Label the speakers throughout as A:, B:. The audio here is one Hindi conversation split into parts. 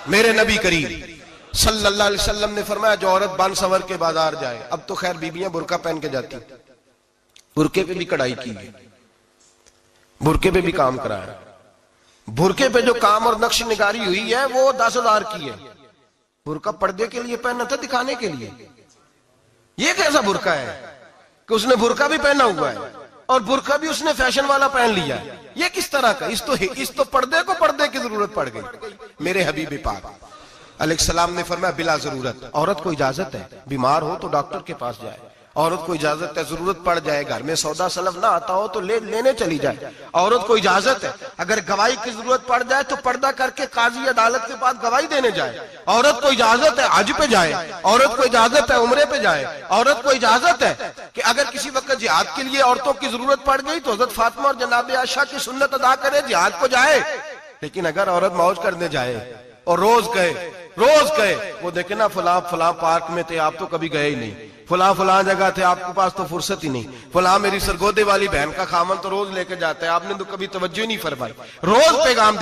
A: मेरे नबी करीम सल्लल्लाहु अलैहि वसल्लम ने फरमाया जो औरत बन सवर के बाजार जाए, अब तो खैर बीबियां बुरका पहन के जाती, बुरके पे भी कढ़ाई की है, बुरके पे भी काम कराया, बुरके पे जो काम और नक्श निगारी हुई है वो 10,000 की है। बुरका पर्दे के लिए पहना था, दिखाने के लिए। ये कैसा बुरका है कि उसने बुरका भी पहना हुआ है और बुरका भी उसने फैशन वाला पहन लिया है। ये किस तरह का? इस तो पर्दे को पर्दे की जरूरत पड़ गई। मेरे हबीब पाक अलैहिस्सलाम ने फरमाया बिला जरूरत, औरत को इजाजत है, बीमार हो तो डॉक्टर के पास जाए, औरत को इजाजत है, जरूरत पड़ जाए, घर में सौदा सलफ ना आता हो तो लेने चली जाए, औरत को इजाजत है, अगर गवाही की जरूरत पड़ जाए तो पर्दा करके काजी अदालत के पास गवाही देने जाए, औरत को इजाजत है हज पे जाए, औरत को इजाजत है उम्रे पे जाए, औरत को इजाजत है कि अगर किसी वक्त जिहाद के लिए औरतों की जरूरत पड़ गई तो हजरत फातिमा और जनाब आयशा की सुन्नत अदा करे, जिहाद को जाए। लेकिन अगर औरत मौज करने जाए और रोज गए वो देखे ना फला पार्क में थे, आप तो कभी गए ही नहीं, फला जगह थे, आपके पास तो फुर्सत ही नहीं, फला मेरी सरगोदे वाली बहन का खामन तो रोज लेके जाता है, आपने तो कभी तवज्जो नहीं फरमाई। रोज पैगाम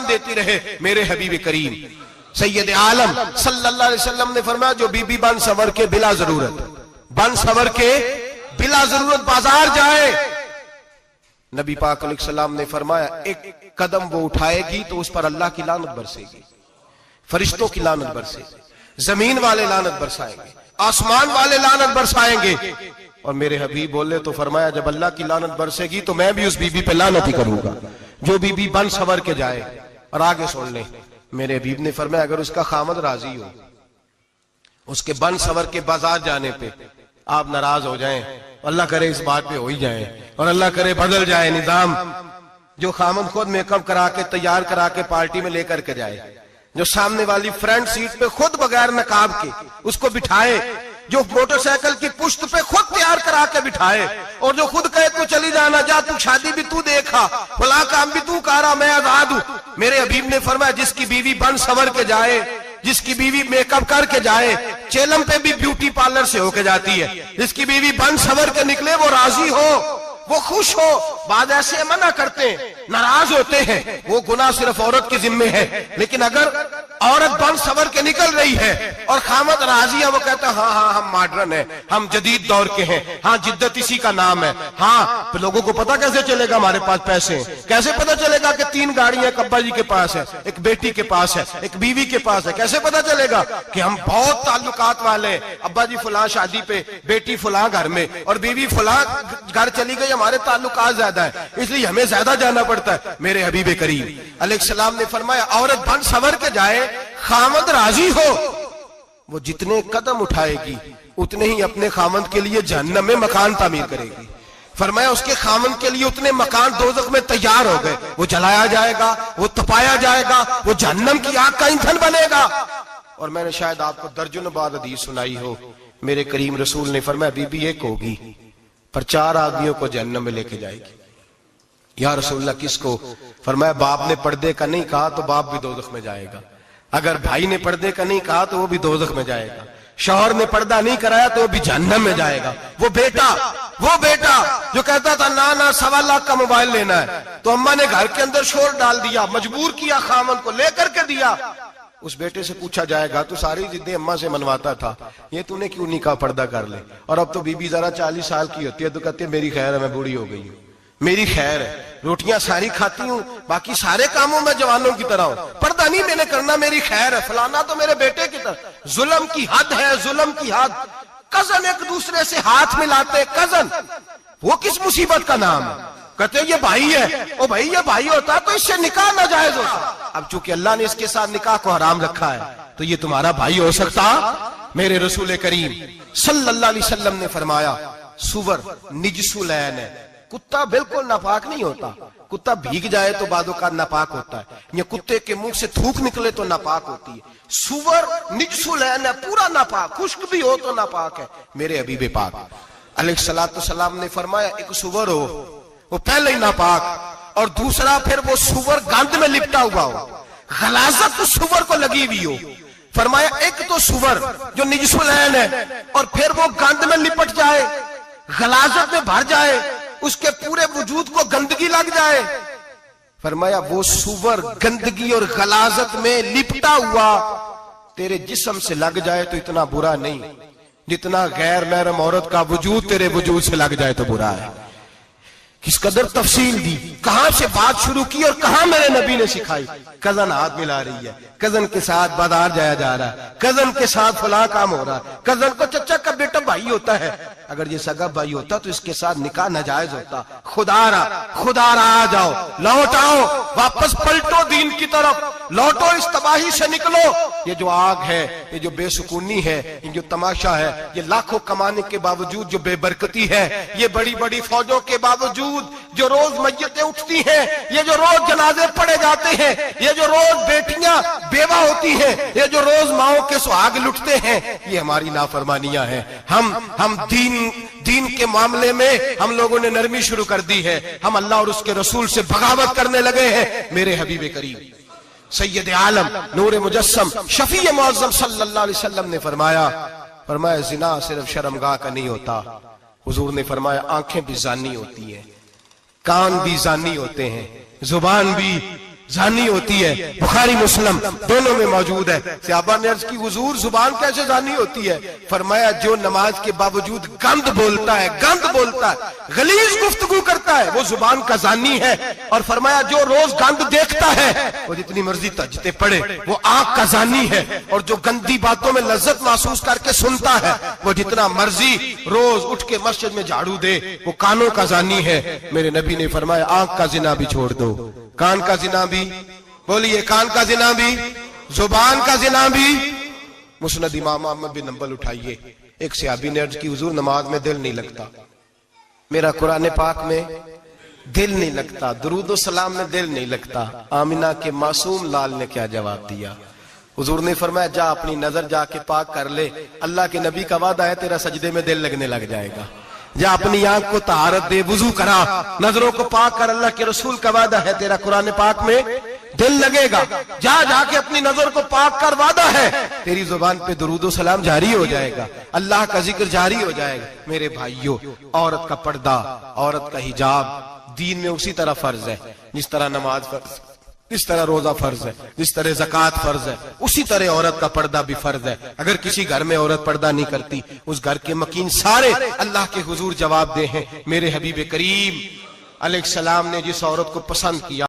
A: देती रहे मेरे हबीब करीम सैयद आलम सल्लल्लाहु अलैहि वसल्लम ने फरमाया जो बीबी बन सवर के बिला जरूरत बाजार जाए, नबी पाक अलैहिस्सलाम ने फरमाया एक कदम वो उठाएगी तो उस पर अल्लाह की लानत बरसेगी, फरिश्तों की लानत बरसेगी, जमीन वाले लानत बरसाएंगे, आसमान वाले लानत बरसाएंगे। और मेरे हबीब बोले तो फरमाया जब अल्लाह की लानत बरसेगी तो मैं भी उस बीबी पे लानत ही करूंगा जो बीबी बन सवर के जाए। और आगे सुन ले, मेरे हबीब ने फरमाया अगर उसका खामद राजी हो उसके बन सवर के बाजार जाने पे, आप नाराज हो जाएं, अल्लाह करे इस बात पे हो ही जाए और अल्लाह करे बदल जाए निजाम, जो खामद खुद मेकअप करा के तैयार करा के पार्टी में लेकर के जाए, जो सामने वाली फ्रंट सीट पे खुद बगैर नकाब के उसको बिठाए, जो मोटरसाइकिल की पुश्त पे खुद तैयार करा के बिठाए और जो खुद कहे तू चली जाना, जा तू शादी भी तू देखा, फला काम भी तू करा, मैं आजाद हूं। मेरे हबीब ने फरमाया जिसकी बीवी बन सवर के जाए, जिसकी बीवी मेकअप करके जाए, चेलम पे भी ब्यूटी पार्लर से होके जाती है, जिसकी बीवी बन सवर के निकले वो राजी हो, वो खुश हो। बाद ऐसे मना करते हैं, नाराज होते हैं, वो गुनाह सिर्फ औरत के जिम्मे है। लेकिन अगर औरत बन सवर के निकल रही है और खामद राजी है, वो कहता है हाँ हम मॉडर्न है, हम जदीद दौर के हैं, हाँ जिद्दत इसी का नाम है, हाँ तो लोगों को पता कैसे चलेगा हमारे पास पैसे हैं, कैसे पता चलेगा कि 3 गाड़ियां एक अब्बा जी के पास है, एक बेटी के पास है, एक बीवी के पास है, कैसे पता चलेगा कि हम बहुत ताल्लुकात वाले, अब्बा जी फुला शादी पे, बेटी फुला घर में और बीवी फुला घर चली गई, हमारे ताल्लुकात ज्यादा है इसलिए हमें ज्यादा जाना पड़ता है। मेरे हबीब करीम अलैहिस्सलाम ने फरमाया औरत बन सवर के जाए, खामद राजी हो, वो जितने कदम उठाएगी उतने ही अपने खामद के लिए जहन्नम में मकान तामीर करेगी। फरमाया उसके खामद के लिए उतने मकान दोज़ख में तैयार हो गए, वो जलाया जाएगा, वो तपाया जाएगा, वो जहन्नम की आग का ईंधन बनेगा। और मैंने शायद आपको दर्जनों बार हदीस सुनाई हो, मेरे करीम रसूल ने फरमाया बीबी एक होगी पर 4 आदमियों को जहन्नम में लेके जाएगी। या रसूलल्लाह किसको? फरमाया बाप ने पर्दे का नहीं कहा तो बाप भी दोज़ख में जाएगा, अगर भाई ने पर्दे का नहीं कहा तो वो भी दोज़ख में जाएगा, शौहर ने पर्दा नहीं कराया तो वो भी जहन्नम में जाएगा। वो बेटा जो कहता था ना 1.25 लाख का मोबाइल लेना है तो अम्मा ने घर के अंदर शोर डाल दिया, मजबूर किया, खामन को लेकर के दिया। उस बेटे से पूछा जाएगा तू सारी जिद्दें अम्मा से मनवाता था, ये तूने क्यों नहीं कहा पर्दा कर ले? और अब तो बीबी जरा 40 साल की होती है तो कहती है मेरी खैर है, मैं बूढ़ी हो गई हूँ, मेरी खैर है, रोटियां सारी खाती हूँ, बाकी सारे कामों में जवानों की तरह हूं, पर्दा नहीं मैंने करना, मेरी खैर है, फलाना तो मेरे बेटे की तरह। जुल्म की हद है, जुल्म की हद। कजन एक दूसरे से हाथ मिलाते, कजन, वो किस मुसीबत का नाम है? कहते ये भाई है, ओ भाई ये भाई होता तो इससे निकाह नाजायज होता, अब चूंकि अल्लाह ने इसके साथ निकाह को हराम रखा है तो ये तुम्हारा भाई हो सकता? मेरे रसूल करीम सल्लल्लाहु अलैहि वसल्लम ने फरमाया सुवर निजसुलैन है, कुत्ता बिल्कुल नापाक नहीं होता, कुत्ता भीग जाए तो बादों का नापाक होता है, या कुत्ते के मुंह से थूक निकले तो नापाक होती है। सुवर निजसुलैन है, पूरा नापाक, खुश्क भी हो तो नापाक है। मेरे हबीब पाक अलैहिस्सलातु वस्सलाम ने फरमाया एक सुवर हो वो पहले ही नापाक, और दूसरा फिर वो सुवर गंद में लिपटा हुआ हो, गलाजत तो सुवर को लगी हुई हो। फरमाया एक तो सुवर जो निजसुलैन है और फिर वो गंद में लिपट जाए, गलाजत में भर जाए, उसके पूरे वजूद को गंदगी लग जाए, फरमाया वो सुवर गंदगी और गलाजत में लिपटा हुआ तेरे जिस्म से लग जाए तो इतना बुरा नहीं, जितना गैर महरम औरत का वजूद तेरे वजूद से लग जाए तो बुरा है। किस कदर तफसील दी, कहां से बात शुरू की और कहां मेरे नबी ने सिखाई। कजन हाथ मिला रही है, कजन के साथ बाजार जाया जा रहा है, कजन के साथ फला काम हो रहा है, कजन को चचा का बेटा भाई होता है, अगर ये सगा भाई होता तो इसके साथ निकाह नाजायज होता। खुदारा आ जाओ, लौट आओ, वापस पलटो दीन की तरफ, लौटो, इस तबाही से निकलो। ये जो आग है, ये जो बेसुकूनी है, ये जो तमाशा है, ये लाखों कमाने के बावजूद जो बेबरकती है, ये बड़ी बड़ी फौजों के बावजूद जो रोज मय्यतें उठती हैं, ये जो रोज जनाजे पड़े जाते हैं, ये जो रोज बेटियां बेवा होती हैं, ये जो रोज माओ के सुहाग लुटते हैं, ये हमारी नाफरमानियां हैं। हम दीन के मामले में हम लोगों ने नरमी शुरू कर दी है, हम अल्लाह और उसके रसूल से बगावत करने लगे हैं। मेरे हबीब करीम सैयद आलम नूर मुजस्सम शफी मुअज़्ज़म सल्लल्लाहु अलैहि वसल्लम ने फरमाया जिना सिर्फ शर्मगाह का नहीं होता। हुजूर ने फरमाया आंखें भी जानी होती हैं, कान भी जानी होते हैं, जुबान भी जानी होती है। बुखारी मुस्लिम दोनों में मौजूद है। सहाबा ने अर्ज की हुजूर जुबान कैसे जानी होती है? फरमाया जो नमाज के बावजूद गंद बोलता है, गलीज गुफ्तगू करता है, वो जुबान का जानी है। और फरमाया जो रोज गंद देखता है, वो जितनी मर्जी तजते पड़े, वो आंख का जानी है। और जो गंदी बातों में लज्जत महसूस करके सुनता है, वो जितना मर्जी रोज उठ के मस्जिद में झाड़ू दे, वो कानों का जानी है। मेरे नबी ने फरमाया आंख का जिना भी छोड़ दो, कान का जिना भी, बोलिए कान का जिना भी, जुबान का जिना भी। मुस्नद इमाम अहमद बिन हंबल उठाइए, एक सहाबी ने अर्ज की हुजूर नमाज में दिल नहीं लगता, मेरा कुरान पाक में दिल नहीं लगता, दुरूद सलाम में दिल नहीं लगता। आमिना के मासूम लाल ने क्या जवाब दिया? हुजूर ने फरमाया जा अपनी नजर जाके पाक कर ले, अल्लाह के नबी का वादा है तेरा सजदे में दिल लगने लग जाएगा। या अपनी आंख को तहारत दे, वुजू करा, नजरों को पाक कर, अल्लाह के रसूल का वादा है तेरा कुरान पाक में दिल लगेगा। जाके अपनी नजर को पाक कर, वादा है तेरी जुबान पे दुरूद सलाम जारी हो जाएगा, अल्लाह का जिक्र जारी हो जाएगा। मेरे भाइयों, औरत का पर्दा, औरत का हिजाब दीन में उसी तरह फर्ज है जिस तरह नमाज फर्ज, जिस तरह रोजा फर्ज है, जिस तरह ज़कात फर्ज है, उसी तरह औरत का पर्दा भी फर्ज है। अगर किसी घर में औरत पर्दा नहीं करती, उस घर के मकीन सारे अल्लाह के हुजूर जवाब दे हैं। मेरे हबीब करीम अलैहिस्सलाम ने जिस औरत को पसंद किया,